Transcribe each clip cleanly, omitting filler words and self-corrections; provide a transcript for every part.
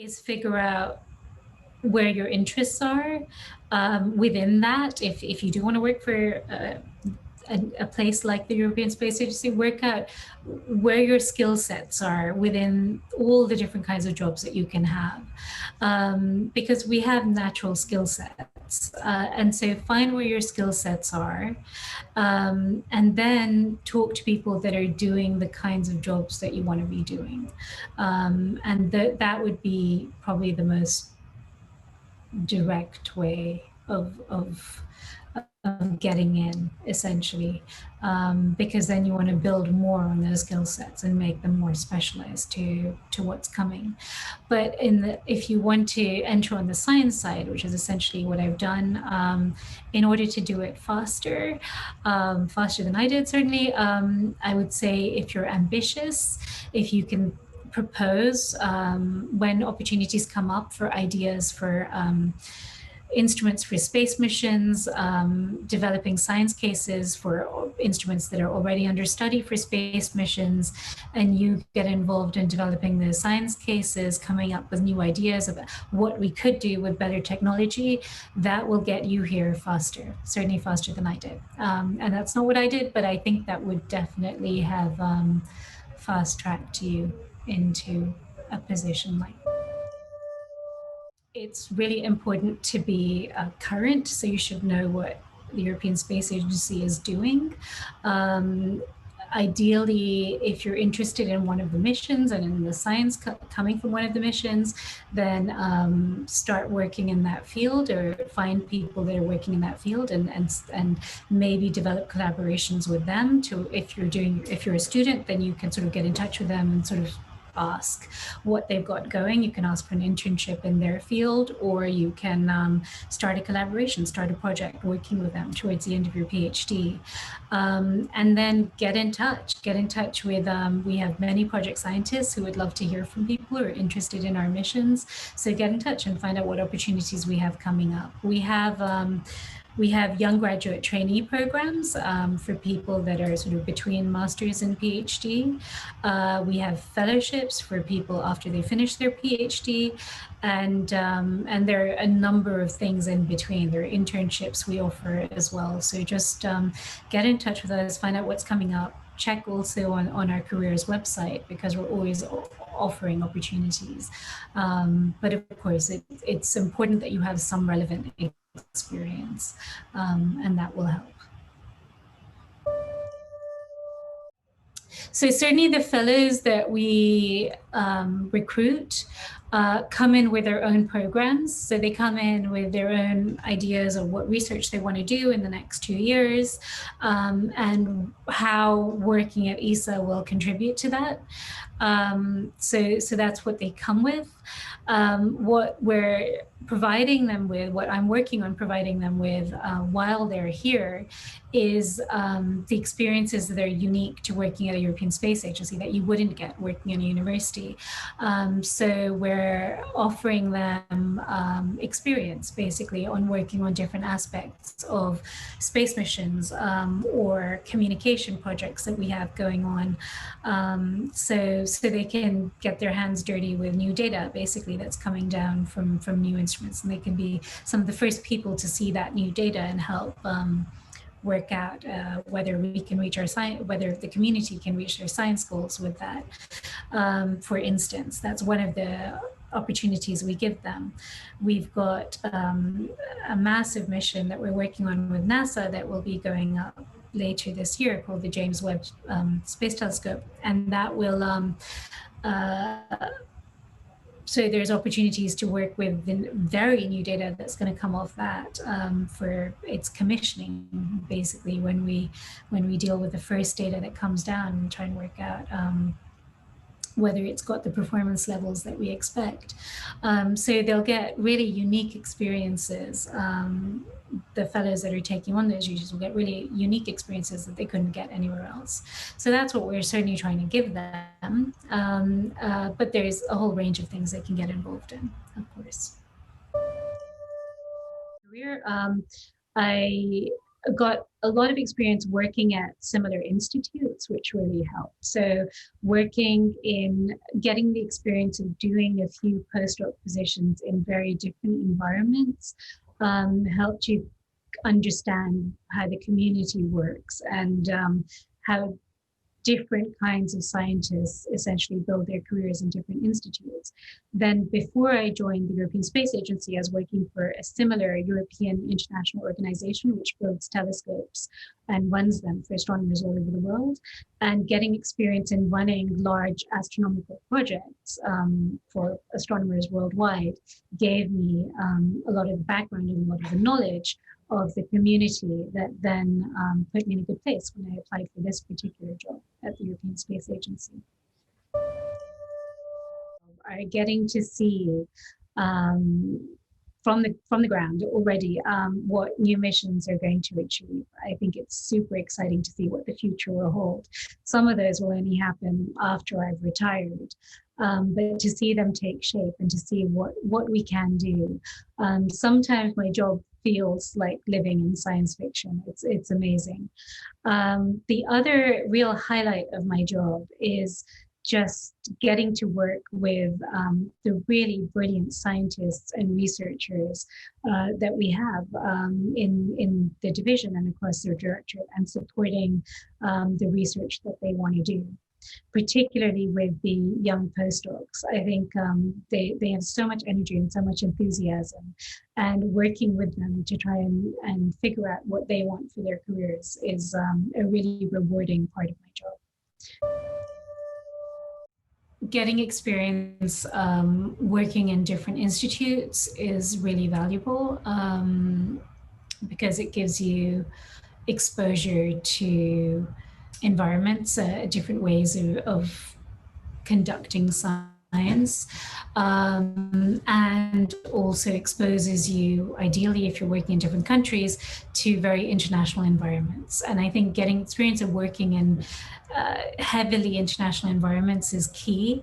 is figure out where your interests are within that. If you do want to work for a place like the European Space Agency, work out where your skill sets are within all the different kinds of jobs that you can have, because we have natural skill sets, and so find where your skill sets are, and then talk to people that are doing the kinds of jobs that you want to be doing, and that would be probably the most direct way of getting in, essentially, because then you want to build more on those skill sets and make them more specialized to what's coming. But if you want to enter on the science side, which is essentially what I've done, in order to do it faster, faster than I did, certainly, I would say if you're ambitious, if you can propose when opportunities come up for ideas for instruments for space missions, developing science cases for instruments that are already under study for space missions, and you get involved in developing the science cases, coming up with new ideas about what we could do with better technology, that will get you here faster, certainly faster than I did. And that's not what I did, but I think that would definitely have fast-tracked you into a position like that. It's really important to be current, so you should know what the European Space Agency is doing. Ideally, if you're interested in one of the missions and in the science coming from one of the missions, then start working in that field, or find people that are working in that field, and maybe develop collaborations with them. To if you're a student, then you can sort of get in touch with them and sort of ask what they've got going. You can ask for an internship in their field, or you can start a collaboration, start a project working with them towards the end of your PhD. And then get in touch with, we have many project scientists who would love to hear from people who are interested in our missions. So get in touch and find out what opportunities we have coming up. We have young graduate trainee programs for people that are sort of between master's and PhD. We have fellowships for people after they finish their PhD, and there are a number of things in between. There are internships we offer as well. So just get in touch with us, find out what's coming up. Check also on our careers website, because we're always offering opportunities. But of course, it's important that you have some relevant experience, and that will help. So certainly the fellows that we recruit come in with their own programs. So they come in with their own ideas of what research they want to do in the next 2 years, and how working at ESA will contribute to that. So that's what they come with. What we're providing them with, what I'm working on providing them with while they're here, is the experiences that are unique to working at a European Space Agency that you wouldn't get working in a university. So we're offering them experience, basically, on working on different aspects of space missions, or communication projects that we have going on, so they can get their hands dirty with new data, basically, that's coming down from new instruments, and they can be some of the first people to see that new data and help work out whether we can reach our science, whether the community can reach their science goals with that. For instance, that's one of the opportunities we give them. We've got a massive mission that we're working on with NASA that will be going up later this year, called the James Webb Space Telescope, and that will so there's opportunities to work with the very new data that's going to come off that for its commissioning, basically, when we deal with the first data that comes down and try and work out whether it's got the performance levels that we expect. So they'll get really unique experiences. The fellows that are taking on those duties will get really unique experiences that they couldn't get anywhere else. So that's what we're certainly trying to give them. But there's a whole range of things they can get involved in, of course. Career, I got a lot of experience working at similar institutes, which really helped. So, working in getting the experience of doing a few postdoc positions in very different environments helped you understand how the community works and how different kinds of scientists essentially build their careers in different institutes. Then, before I joined the European Space Agency, I was working for a similar European international organization which builds telescopes and runs them for astronomers all over the world. And getting experience in running large astronomical projects for astronomers worldwide gave me a lot of the background and a lot of the knowledge of the community that then put me in a good place when I applied for this particular job at the European Space Agency. Are getting to see from the ground already what new missions are going to achieve. I think it's super exciting to see what the future will hold. Some of those will only happen after I've retired. But to see them take shape and to see what we can do. Sometimes my job feels like living in science fiction. It's amazing. The other real highlight of my job is just getting to work with the really brilliant scientists and researchers that we have in the division and across their directorate, and supporting the research that they want to do, particularly with the young postdocs. I think they have so much energy and so much enthusiasm, and working with them to try and figure out what they want for their careers is a really rewarding part of my job. Getting experience working in different institutes is really valuable because it gives you exposure to environments, different ways of conducting science, and also exposes you, ideally, if you're working in different countries, to very international environments. And I think getting experience of working in heavily international environments is key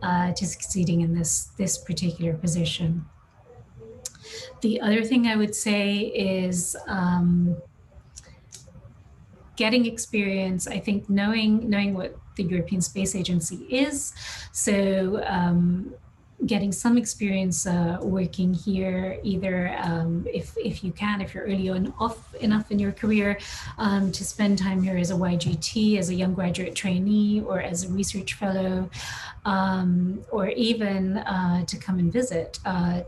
to succeeding in this particular position. The other thing I would say is getting experience, I think knowing what the European Space Agency is. So getting some experience working here, either if you can, if you're early on off enough in your career, to spend time here as a YGT, as a young graduate trainee, or as a research fellow, or even to come and visit,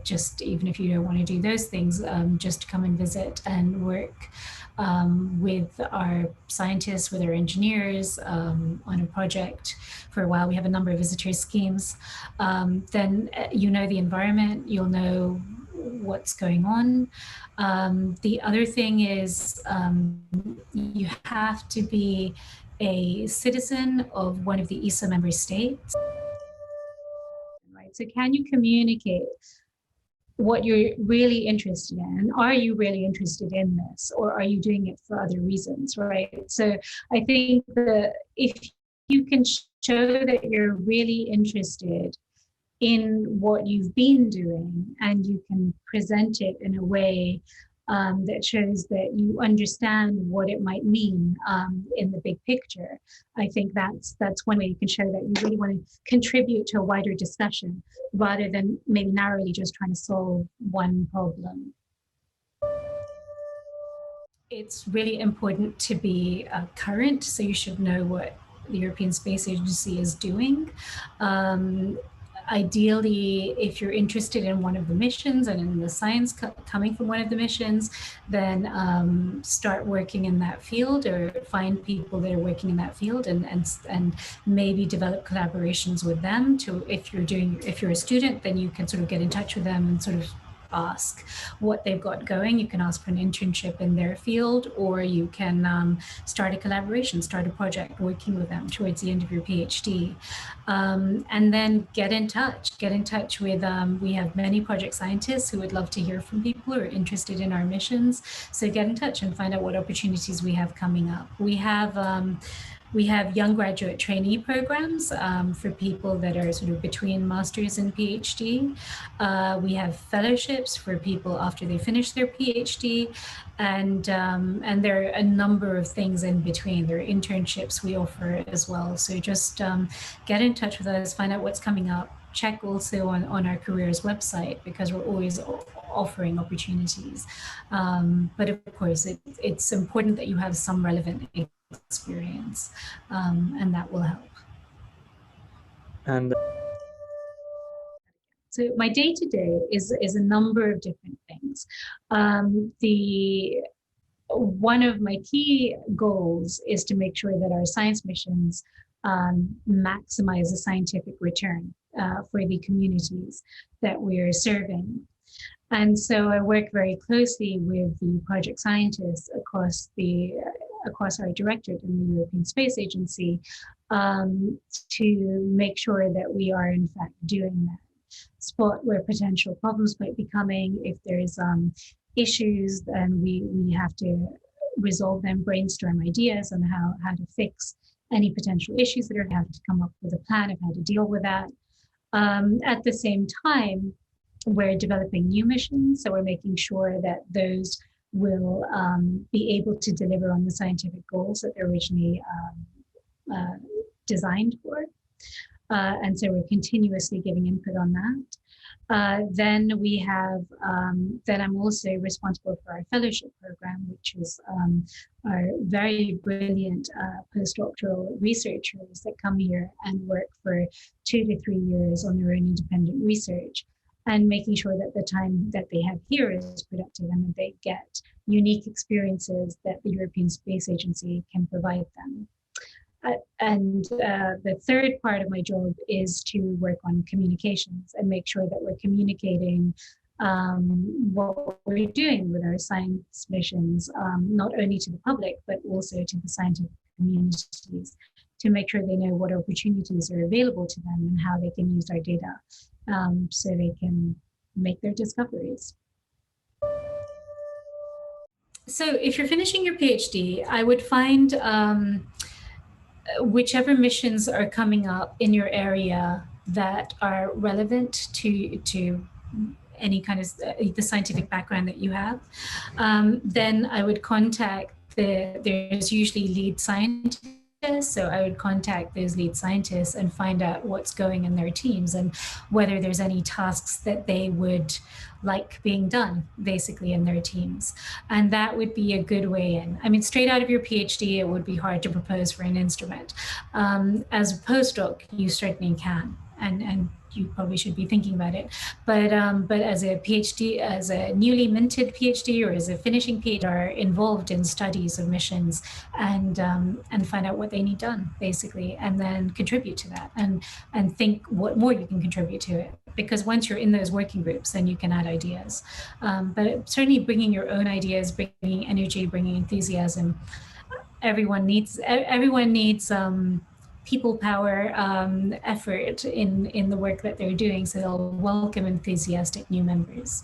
just even if you don't want to do those things, just to come and visit and work with our scientists, with our engineers on a project for a while. We have a number of visitor schemes. Then you know the environment, you'll know what's going on. The other thing is you have to be a citizen of one of the ESA member states. Right? So can you communicate what you're really interested in? Are you really interested in this, or are you doing it for other reasons, right? So I think that if you can show that you're really interested in what you've been doing, and you can present it in a way that shows that you understand what it might mean in the big picture, I think that's one way you can show that you really want to contribute to a wider discussion, rather than maybe narrowly just trying to solve one problem. It's really important to be current, so you should know what the European Space Agency is doing. Ideally, if you're interested in one of the missions and in the science coming from one of the missions, then start working in that field, or find people that are working in that field, and maybe develop collaborations with them. To if you're a student, then you can sort of get in touch with them and sort of ask what they've got going. You can ask for an internship in their field, or you can start a collaboration, start a project working with them towards the end of your PhD. And then get in touch with, we have many project scientists who would love to hear from people who are interested in our missions. So get in touch and find out what opportunities we have coming up. We have We have young graduate trainee programs for people that are sort of between master's and PhD. We have fellowships for people after they finish their PhD, and there are a number of things in between. There are internships we offer as well. So just get in touch with us, find out what's coming up. Check also on our careers website, because we're always offering opportunities. But of course, it's important that you have some relevant experience, and that will help. And so my day to day is a number of different things. The One of my key goals is to make sure that our science missions maximize the scientific return for the communities that we're serving. And so I work very closely with the project scientists across our directorate in the European Space Agency to make sure that we are in fact doing that. Spot where potential problems might be coming. If there's issues, then we have to resolve them, brainstorm ideas on how to fix any potential issues that are, have to come up with a plan of how to deal with that. At the same time, we're developing new missions, so we're making sure that those will be able to deliver on the scientific goals that they're originally designed for. And so we're continuously giving input on that. Then I'm also responsible for our fellowship program, which is our very brilliant postdoctoral researchers that come here and work for 2 to 3 years on their own independent research, and making sure that the time that they have here is productive and that they get unique experiences that the European Space Agency can provide them. And the third part of my job is to work on communications and make sure that we're communicating what we're doing with our science missions, not only to the public, but also to the scientific communities, to make sure they know what opportunities are available to them and how they can use our data so they can make their discoveries. So if you're finishing your PhD, I would find whichever missions are coming up in your area that are relevant to any kind of the scientific background that you have, then I would contact there's usually lead scientists. So I would contact those lead scientists and find out what's going in their teams and whether there's any tasks that they would like being done basically in their teams. And that would be a good way in. I mean, straight out of your PhD, it would be hard to propose for an instrument. As a postdoc, you certainly can. And you probably should be thinking about it. But as a PhD, as a newly minted PhD or as a finishing PhD, are involved in studies of missions and find out what they need done, basically, and then contribute to that and think what more you can contribute to it. Because once you're in those working groups, then you can add ideas. But certainly bringing your own ideas, bringing energy, bringing enthusiasm. Everyone needs people power effort in the work that they're doing, so they'll welcome enthusiastic new members.